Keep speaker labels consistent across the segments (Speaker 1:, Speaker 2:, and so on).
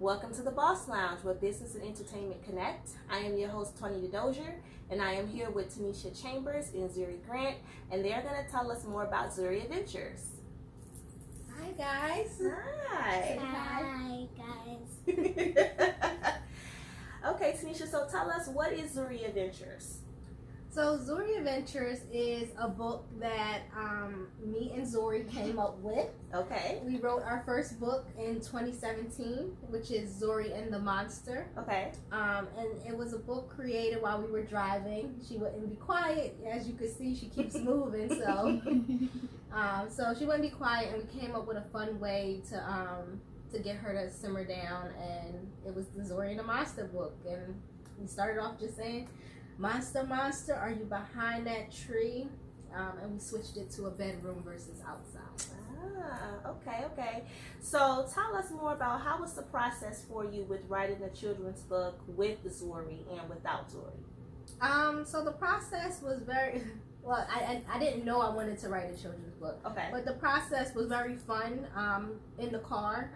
Speaker 1: Welcome to the Boss Lounge, where business and entertainment connect. I am your host, Tony Dozier, and I am here with Tanisha Chambers and Zuri Grant, and they're going to tell us more about Zuri Adventures.
Speaker 2: Hi, guys.
Speaker 1: Hi.
Speaker 3: Hi, guys.
Speaker 1: Okay, Tanisha, so tell us, what is Zuri Adventures?
Speaker 2: So, Zuri Adventures is a book that me and Zuri came up with.
Speaker 1: Okay.
Speaker 2: We wrote our first book in 2017, which is Zuri and the Monster.
Speaker 1: Okay.
Speaker 2: And it was a book created while we were driving. She wouldn't be quiet. As you can see, she keeps moving. So she wouldn't be quiet, and we came up with a fun way to get her to simmer down. And it was the Zuri and the Monster book. And we started off just saying, "Monster, monster, are you behind that tree?" And we switched it to a bedroom versus outside.
Speaker 1: Okay. So tell us more about how was the process for you with writing a children's book with Zuri and without Zuri?
Speaker 2: So the process was very well. I didn't know I wanted to write a children's book.
Speaker 1: Okay.
Speaker 2: But the process was very fun in the car.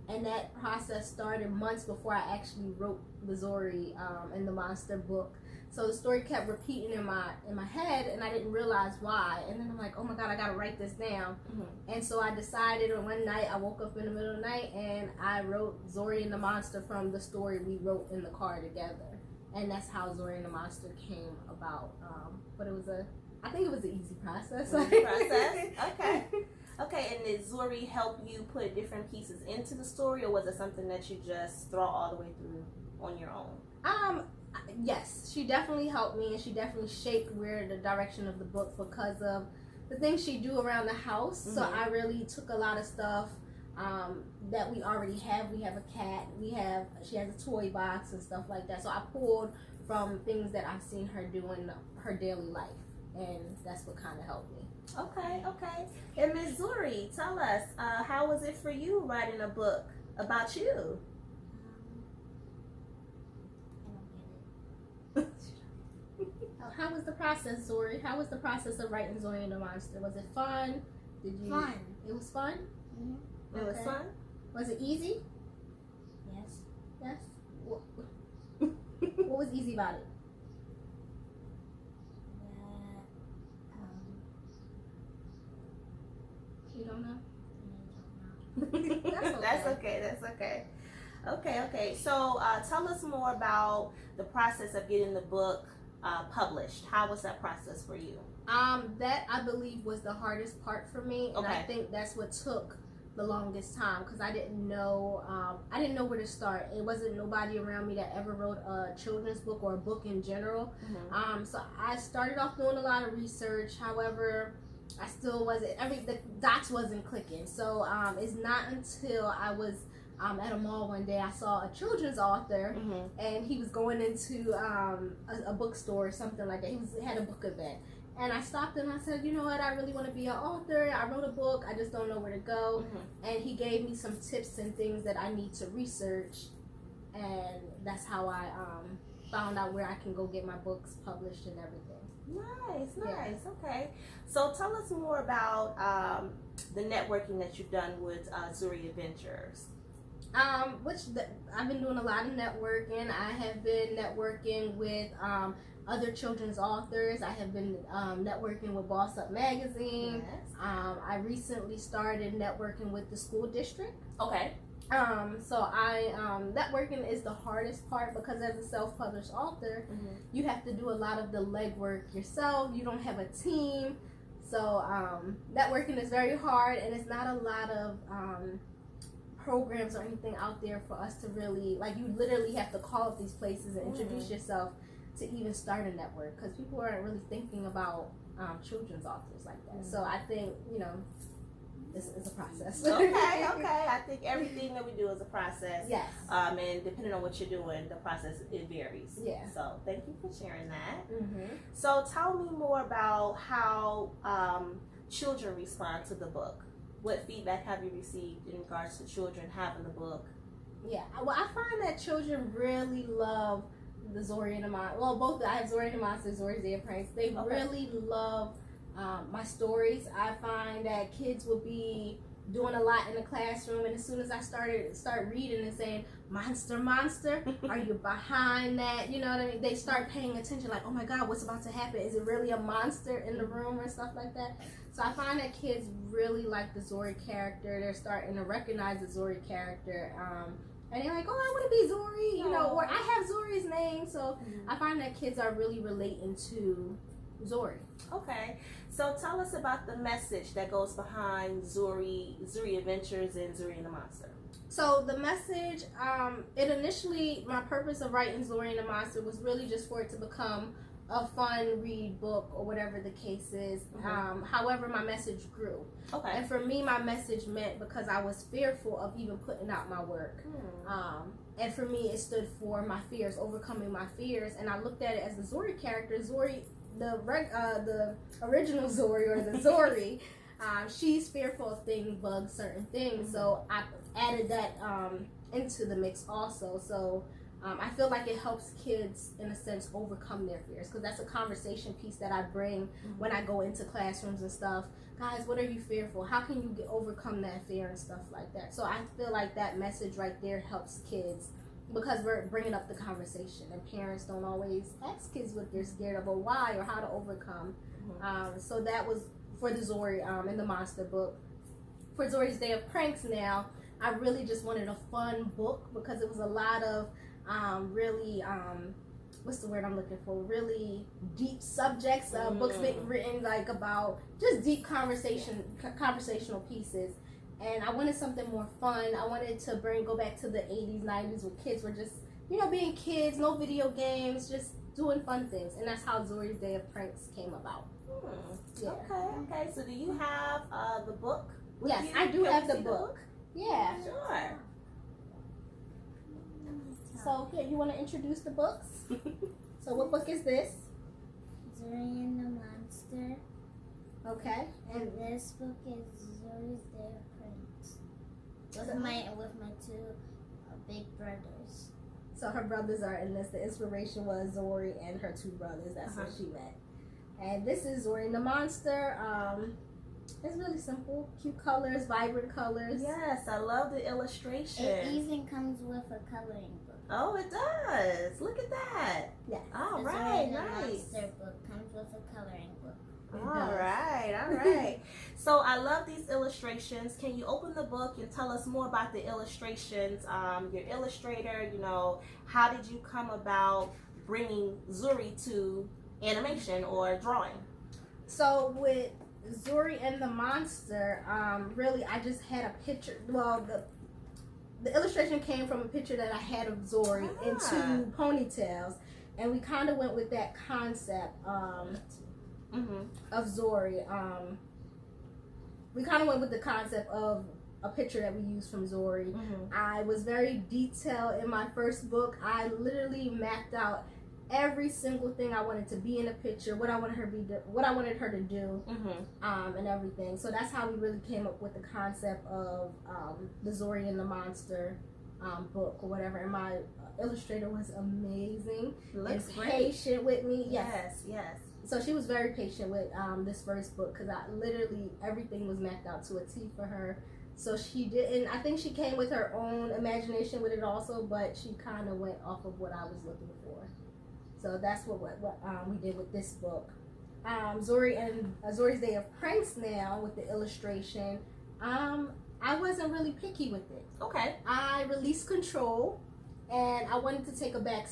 Speaker 2: And that process started months before I actually wrote the Zuri and the Monster book. So the story kept repeating in my head, and I didn't realize why. And then I'm like, oh my God, I gotta write this down. Mm-hmm. And so I decided one night, I woke up in the middle of the night, and I wrote Zuri and the Monster from the story we wrote in the car together. And that's how Zuri and the Monster came about. But I think it was an easy process.
Speaker 1: Okay, and did Zuri help you put different pieces into the story, or was it something that you just throw all the way through on your own?
Speaker 2: Yes, she definitely helped me, and she definitely shaped where the direction of the book because of the things she do around the house. Mm-hmm. So I really took a lot of stuff that we already have. We have a cat. She has a toy box and stuff like that. So I pulled from things that I've seen her do in her daily life, and that's what kind of helped me.
Speaker 1: Okay. And Ms. Zuri, tell us, how was it for you writing a book about you?
Speaker 2: How was the process, Zuri? How was the process of writing Zuri and the Monster? Was it fun?
Speaker 3: Fun.
Speaker 2: It was fun?
Speaker 3: Mm-hmm.
Speaker 1: It was fun?
Speaker 2: Was it easy?
Speaker 3: Yes.
Speaker 2: What was easy about it? You don't know?
Speaker 1: That's okay. Okay. So tell us more about the process of getting the book published. How was that process for you?
Speaker 2: That I believe was the hardest part for me, and I think that's what took the longest time because I didn't know where to start. It wasn't nobody around me that ever wrote a children's book or a book in general. Mm-hmm. So I started off doing a lot of research. However, I still the dots wasn't clicking. So it's not until I was at a mall one day, I saw a children's author, mm-hmm. and he was going into a bookstore or something like that. He had a book event. And I stopped him and I said, you know what, I really want to be an author. I wrote a book. I just don't know where to go. Mm-hmm. And he gave me some tips and things that I need to research. And that's how I found out where I can go get my books published and everything.
Speaker 1: Nice. Yeah. Okay. So tell us more about the networking that you've done with Zuri Adventures.
Speaker 2: I've been doing a lot of networking. I have been networking with other children's authors. I have been networking with Boss Up Magazine. Yes. I recently started networking with the school district.
Speaker 1: Okay.
Speaker 2: So networking is the hardest part because as a self-published author, mm-hmm. you have to do a lot of the legwork yourself. You don't have a team. So networking is very hard, and it's not a lot of programs or anything out there for us to really, you literally have to call up these places and introduce mm-hmm. yourself to even start a network because people aren't really thinking about children's authors like that. Mm-hmm. So I think, it's a process.
Speaker 1: Okay. I think everything that we do is a process.
Speaker 2: Yes.
Speaker 1: And depending on what you're doing, the process, it varies.
Speaker 2: Yeah.
Speaker 1: So thank you for sharing that.
Speaker 2: Mm-hmm.
Speaker 1: So tell me more about how children respond to the book. What feedback have you received in regards to children having the book?
Speaker 2: Yeah, well, I find that children really love the Zuri and the Monster. Well, both. I have Zuri and the Monster, Zuri's Day of Pranks. They really love my stories. I find that kids will be doing a lot in the classroom, and as soon as I start reading and saying monster, monster, are you behind that? You know what I mean? They start paying attention, like, oh my God, what's about to happen? Is it really a monster in the room or stuff like that? So I find that kids really like the Zuri character. They're starting to recognize the Zuri character. And they're like, oh, I want to be Zuri, you know, or I have Zuri's name. So I find that kids are really relating to Zuri.
Speaker 1: Okay, so tell us about the message that goes behind Zuri Adventures and Zuri and the Monster.
Speaker 2: So the message, it initially, my purpose of writing Zuri and the Monster was really just for it to become a fun read book or whatever the case is. However, my message grew.
Speaker 1: Okay.
Speaker 2: And for me, my message meant because I was fearful of even putting out my work. And for me, it stood for my fears, overcoming my fears. And I looked at it as the Zuri character. Zuri, the original Zuri, or the Zuri, she's fearful of things, bugs, certain things. So I added that into the mix also. So I feel like it helps kids, in a sense, overcome their fears, because that's a conversation piece that I bring when I go into classrooms and stuff. Guys, what are you fearful? How can you overcome that fear and stuff like that? So I feel like that message right there helps kids, because we're bringing up the conversation, and parents don't always ask kids what they're scared of or why or how to overcome. So that was for the Zuri and the Monster book. For Zuri's Day of Pranks now, I really just wanted a fun book, because it was a lot of really, what's the word I'm looking for? Really deep subjects. Books being written like about just deep conversational pieces. And I wanted something more fun. I wanted to go back to the 80s, 90s, where kids were just, you know, being kids, no video games, just doing fun things. And that's how Zuri's Day of Pranks came about.
Speaker 1: Yeah. Okay. So do you have the book?
Speaker 2: Yes, I do have the book. Yeah.
Speaker 1: Sure.
Speaker 2: So, here, you want to introduce the books? So, what book is this?
Speaker 3: Zuri and the Monster.
Speaker 2: Okay.
Speaker 3: And this book is Zuri's Day of Pranks. With my two big brothers.
Speaker 2: So her brothers are in this. The inspiration was Zuri and her two brothers. That's where she met. And this is Zuri and the Monster. It's really simple. Cute colors, vibrant colors.
Speaker 1: Yes, I love the illustration.
Speaker 3: It even comes with a coloring book.
Speaker 1: Oh, it does. Look at that.
Speaker 2: Yes.
Speaker 1: All
Speaker 3: The
Speaker 1: right,
Speaker 3: Zuri and the
Speaker 1: nice.
Speaker 3: Monster book comes with a coloring book.
Speaker 1: All right. So I love these illustrations. Can you open the book and tell us more about the illustrations? Your illustrator, you know, how did you come about bringing Zuri to animation or drawing?
Speaker 2: So with Zuri and the Monster, really I just had a picture. Well, the illustration came from a picture that I had of Zuri in two ponytails, and we kind of went with that concept of Zuri. We kind of went with the concept of a picture that we used from Zuri. I was very detailed in my first book. I literally mapped out every single thing I wanted to be in a picture, what I wanted her to do, and everything. So that's how we really came up with the concept of the Zuri and the Monster book or whatever. And my illustrator was amazing.
Speaker 1: Looks
Speaker 2: and
Speaker 1: great.
Speaker 2: Patient with me.
Speaker 1: Yes.
Speaker 2: So she was very patient with this first book, because I literally, everything was mapped out to a T for her. So she didn't, I think she came with her own imagination with it also, but she kind of went off of what I was looking for. So that's what we did with this book. Zuri and Zuri's Day of Pranks now with the illustration. I wasn't really picky with it.
Speaker 1: Okay.
Speaker 2: I released control, and I wanted to take a back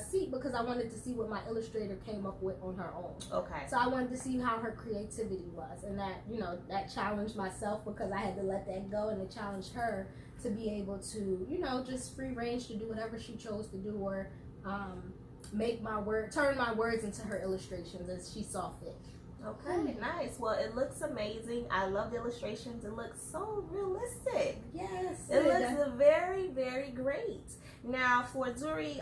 Speaker 2: seat, because I wanted to see what my illustrator came up with on her own.
Speaker 1: Okay.
Speaker 2: So I wanted to see how her creativity was, and that, you know, that challenged myself, because I had to let that go, and it challenged her to be able to, you know, just free range to do whatever she chose to do, or turn my words into her illustrations as she saw fit.
Speaker 1: Okay, nice. Well, it looks amazing. I love the illustrations. It looks so realistic.
Speaker 2: Yes.
Speaker 1: It looks very, very great. Now, for Zuri,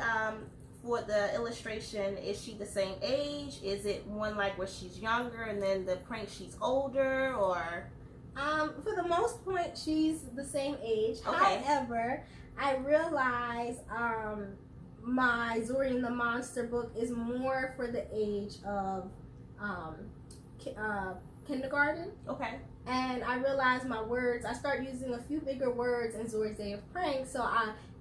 Speaker 1: for the illustration, is she the same age? Is it one like where she's younger and then the prank she's older, or?
Speaker 2: For the most part, she's the same age.
Speaker 1: Okay.
Speaker 2: However, I realize my Zuri and the Monster book is more for the age of kindergarten.
Speaker 1: Okay.
Speaker 2: And I realized my words, I start using a few bigger words in Zuri's Day of Pranks, so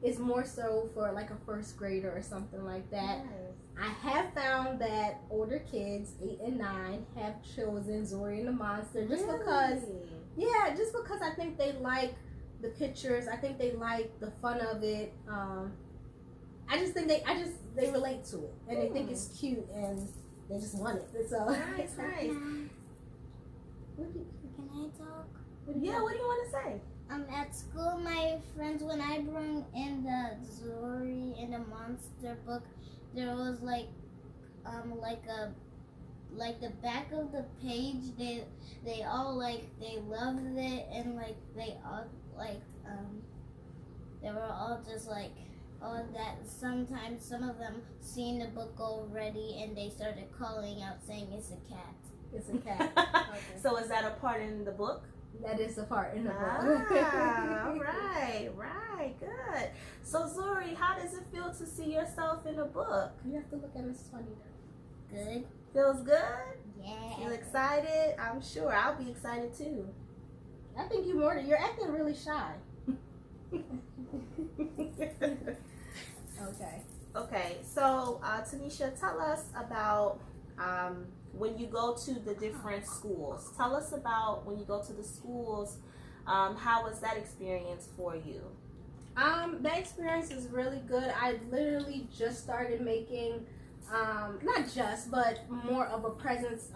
Speaker 2: it's more so for like a first grader or something like that.
Speaker 1: Nice.
Speaker 2: I have found that older kids, 8 and 9, have chosen Zuri and the Monster just because I think they like the pictures. I think they like the fun of it. I just think they relate to it and they think it's cute and they just want it. So
Speaker 1: nice.
Speaker 3: Can I talk?
Speaker 1: Yeah, what do you want to say?
Speaker 3: At school, my friends, when I bring in the Zuri and the Monster book, there was like the back of the page. They all they loved it, and they all they were all just oh, that. Sometimes some of them seen the book already, and they started calling out saying it's a cat.
Speaker 2: It's a cat. Okay.
Speaker 1: So is that a part in the book?
Speaker 2: That is a part in the book.
Speaker 1: All right, good. So Zuri, how does it feel to see yourself in a book?
Speaker 2: You have to look at Miss 20 now.
Speaker 3: Good.
Speaker 1: Feels good?
Speaker 3: Yeah.
Speaker 1: Feel excited? I'm sure I'll be excited too.
Speaker 2: I think you're acting really shy.
Speaker 1: Okay, so Tanisha, tell us about when you go to the different schools. Tell us about when you go to the schools, how was that experience for you?
Speaker 2: That experience is really good. I literally just started making, not just, but more of a presence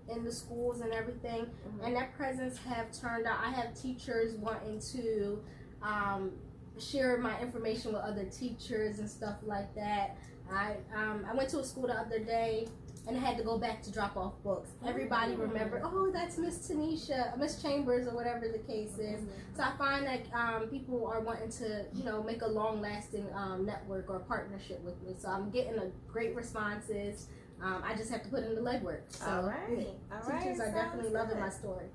Speaker 2: in the schools and everything. Mm-hmm. And that presence have turned out. I have teachers wanting to share my information with other teachers and stuff like that. I went to a school the other day and I had to go back to drop off books. Everybody remembered, oh, that's Miss Tanisha, Miss Chambers, or whatever the case is. Mm-hmm. So I find that people are wanting to, make a long-lasting network or partnership with me. So I'm getting a great responses. I just have to put in the legwork. So
Speaker 1: all right.
Speaker 2: Teachers are definitely loving my story.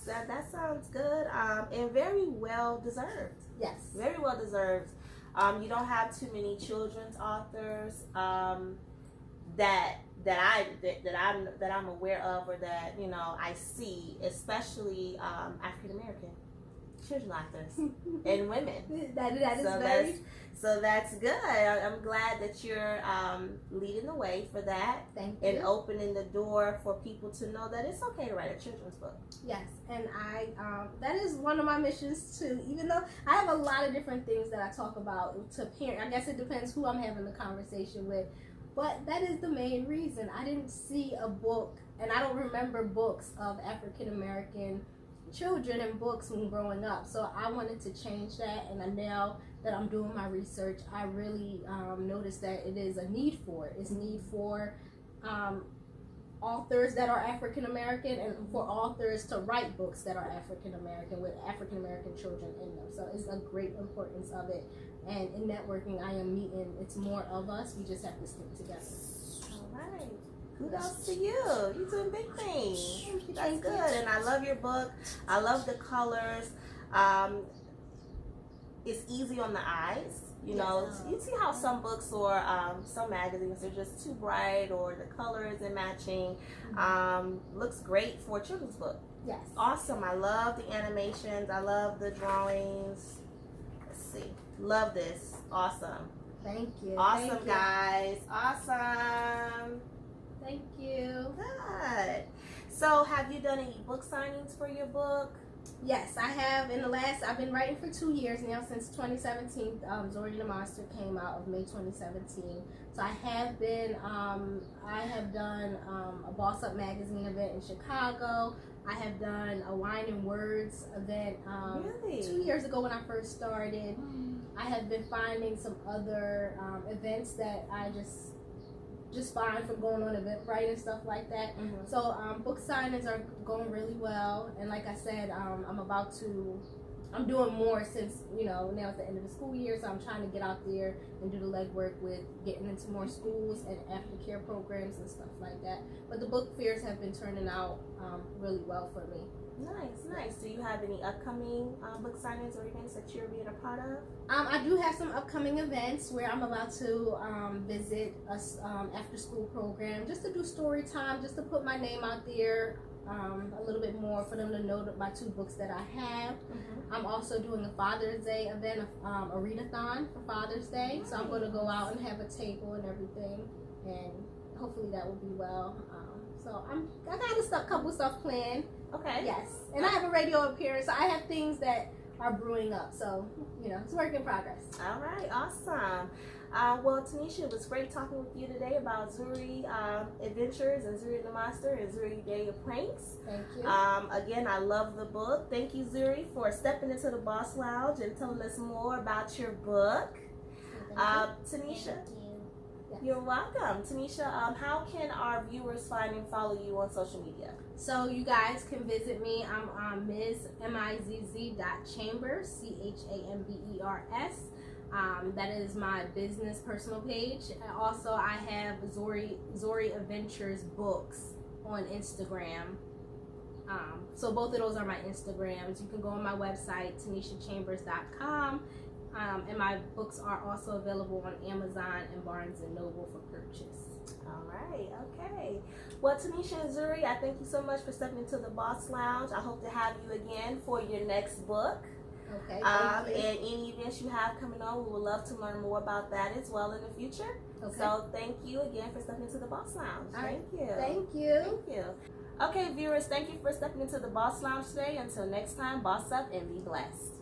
Speaker 1: So that sounds good, and very well deserved.
Speaker 2: Yes,
Speaker 1: very well deserved. You don't have too many children's authors that I'm aware of, or that I see, especially African American children authors and women. So that's good. I'm glad that you're leading the way for that.
Speaker 2: Thank you.
Speaker 1: And opening the door for people to know that it's okay to write a children's book.
Speaker 2: Yes, and that is one of my missions too. Even though I have a lot of different things that I talk about to parents, I guess it depends who I'm having the conversation with. But that is the main reason. I didn't see a book, and I don't remember books of African American children in books when growing up. So I wanted to change that, and now that I'm doing my research, I really noticed that it is a need for it. It's a need for authors that are African American, and for authors to write books that are African American with African American children in them. So it's a great importance of it. And in networking, I am meeting, it's more of us. We just have to stick together.
Speaker 1: All right. Kudos to you. You're doing big things. That's good. And I love your book. I love the colors. It's easy on the eyes. You see how some books or some magazines are just too bright, or the color isn't matching. Looks great for a children's book.
Speaker 2: Yes.
Speaker 1: Awesome. I love the animations. I love the drawings. Let's see. Love this. Awesome.
Speaker 2: Thank you.
Speaker 1: Awesome,
Speaker 2: Thank you.
Speaker 1: guys. Awesome.
Speaker 2: Thank you.
Speaker 1: Good. So, have you done any book signings for your book?
Speaker 2: Yes, I have. I've been writing for 2 years now, since 2017. Zuri and the Monster came out of May 2017. So I have done a Boss Up magazine event in Chicago. I have done a Wine and Words event
Speaker 1: Really?
Speaker 2: 2 years ago when I first started. I have been finding some other events that I just find from going on Eventbrite and stuff like that. Mm-hmm. So book signings are going really well, and like I said, I'm doing more since now it's the end of the school year, so I'm trying to get out there and do the legwork with getting into more schools and aftercare programs and stuff like that. But the book fairs have been turning out really well for me.
Speaker 1: Nice. Do you have any upcoming book signings or events that you're being a part of?
Speaker 2: I do have some upcoming events where I'm about to visit a after school program just to do story time, just to put my name out there a little bit more for them to know my 2 books that I have. I'm also doing a Father's Day event, a readathon for Father's Day. So I'm going to go out and have a table and everything, and hopefully that will be well. So I got a couple stuff planned.
Speaker 1: Okay.
Speaker 2: Yes, and I have a radio appearance. So I have things that are brewing up. So it's a work in progress.
Speaker 1: All right, awesome. Well, Tanisha, it was great talking with you today about Zuri Adventures and Zuri the Monster and Zuri Day of Pranks.
Speaker 2: Thank you.
Speaker 1: Again, I love the book. Thank you, Zuri, for stepping into the Boss Lounge and telling us more about your book. Tanisha, you're welcome. Tanisha, how can our viewers find and follow you on social media?
Speaker 2: So you guys can visit me. I'm on Chambers, Chambers. That is my business personal page. And also, I have Zuri Adventures books on Instagram. So both of those are my Instagrams. You can go on my website, TanishaChambers.com. And my books are also available on Amazon and Barnes & Noble for purchase.
Speaker 1: All right, okay. Well, Tanisha and Zuri, I thank you so much for stepping into the Boss Lounge. I hope to have you again for your next book.
Speaker 2: Okay.
Speaker 1: And any events you have coming on, we would love to learn more about that as well in the future.
Speaker 2: Okay.
Speaker 1: So thank you again for stepping into the Boss Lounge. Thank you.
Speaker 2: Thank you.
Speaker 1: Thank you. Okay, viewers, thank you for stepping into the Boss Lounge today. Until next time, boss up and be blessed.